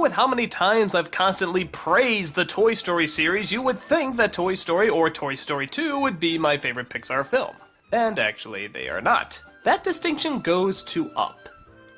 with how many times I've constantly praised the Toy Story series, you would think that Toy Story or Toy Story 2 would be my favorite Pixar film. And actually, they are not. That distinction goes to Up.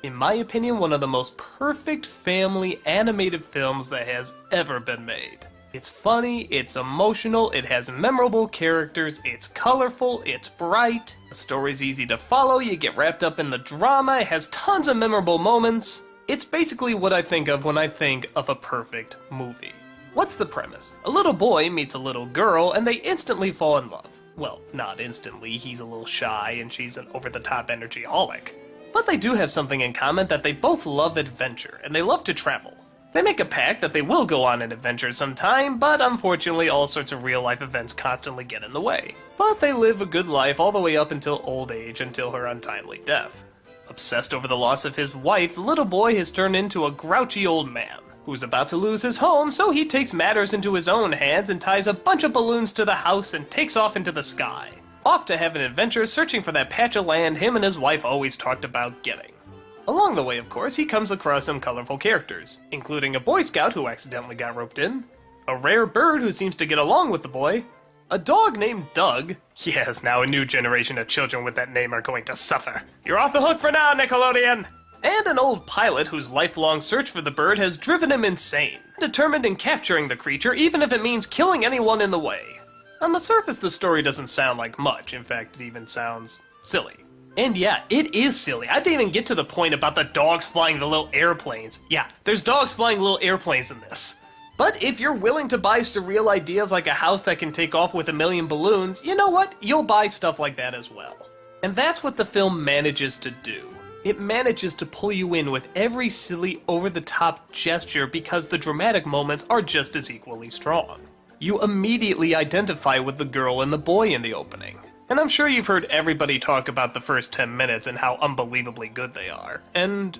In my opinion, one of the most perfect family animated films that has ever been made. It's funny, it's emotional, it has memorable characters, it's colorful, it's bright, the story's easy to follow, you get wrapped up in the drama, it has tons of memorable moments. It's basically what I think of when I think of a perfect movie. What's the premise? A little boy meets a little girl and they instantly fall in love. Well, not instantly, he's a little shy and she's an over-the-top energyaholic. But they do have something in common, that they both love adventure and they love to travel. They make a pact that they will go on an adventure sometime, but unfortunately all sorts of real-life events constantly get in the way. But they live a good life all the way up until old age, until her untimely death. Obsessed over the loss of his wife, the little boy has turned into a grouchy old man, who's about to lose his home, so he takes matters into his own hands and ties a bunch of balloons to the house and takes off into the sky. Off to have an adventure searching for that patch of land him and his wife always talked about getting. Along the way, of course, he comes across some colorful characters, including a Boy Scout who accidentally got roped in, a rare bird who seems to get along with the boy, a dog named Doug. Yes, now a new generation of children with that name are going to suffer. You're off the hook for now, Nickelodeon! And an old pilot whose lifelong search for the bird has driven him insane, determined in capturing the creature even if it means killing anyone in the way. On the surface, the story doesn't sound like much. In fact, it even sounds silly. And yeah, it is silly. I didn't even get to the point about the dogs flying the little airplanes. Yeah, there's dogs flying little airplanes in this. But if you're willing to buy surreal ideas like a house that can take off with 1,000,000 balloons, you know what? You'll buy stuff like that as well. And that's what the film manages to do. It manages to pull you in with every silly, over-the-top gesture because the dramatic moments are just as equally strong. You immediately identify with the girl and the boy in the opening. And I'm sure you've heard everybody talk about the first 10 minutes and how unbelievably good they are. And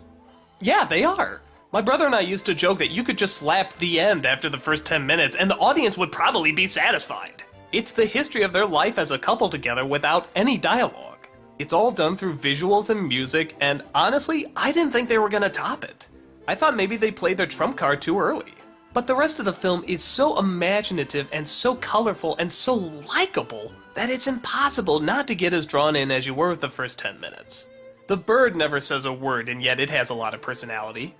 yeah, they are. My brother and I used to joke that you could just slap the end after the first 10 minutes and the audience would probably be satisfied. It's the history of their life as a couple together without any dialogue. It's all done through visuals and music, and honestly, I didn't think they were gonna top it. I thought maybe they played their trump card too early. But the rest of the film is so imaginative and so colorful and so likable that it's impossible not to get as drawn in as you were with the first 10 minutes. The bird never says a word, and yet it has a lot of personality.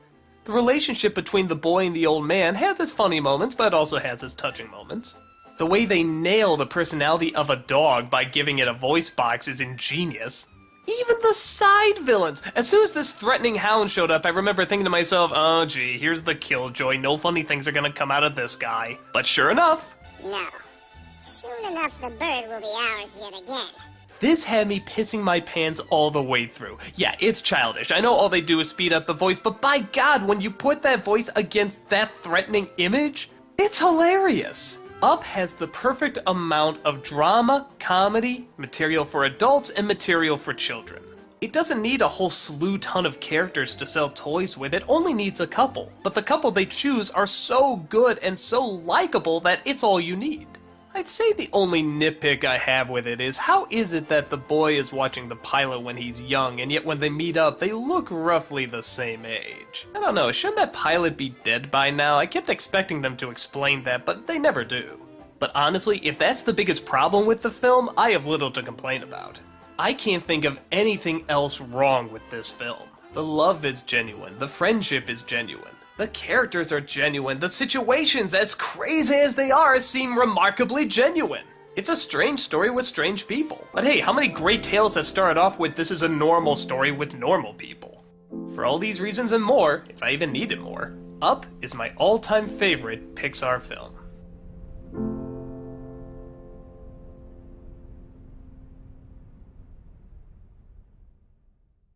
The relationship between the boy and the old man has its funny moments, but it also has its touching moments. The way they nail the personality of a dog by giving it a voice box is ingenious. Even the side villains. As soon as this threatening hound showed up, I remember thinking to myself, oh gee, here's the killjoy, no funny things are gonna come out of this guy. But sure enough... No. Soon enough the bird will be ours yet again. This had me pissing my pants all the way through. Yeah, it's childish. I know all they do is speed up the voice, but by God, when you put that voice against that threatening image, it's hilarious. Up has the perfect amount of drama, comedy, material for adults, and material for children. It doesn't need a whole ton of characters to sell toys with, it only needs a couple. But the couple they choose are so good and so likable that it's all you need. I'd say the only nitpick I have with it is how is it that the boy is watching the pilot when he's young, and yet when they meet up, they look roughly the same age? I don't know, shouldn't that pilot be dead by now? I kept expecting them to explain that, but they never do. But honestly, if that's the biggest problem with the film, I have little to complain about. I can't think of anything else wrong with this film. The love is genuine, the friendship is genuine. The characters are genuine, the situations, as crazy as they are, seem remarkably genuine. It's a strange story with strange people. But hey, how many great tales have started off with this is a normal story with normal people? For all these reasons and more, if I even needed more, Up is my all-time favorite Pixar film.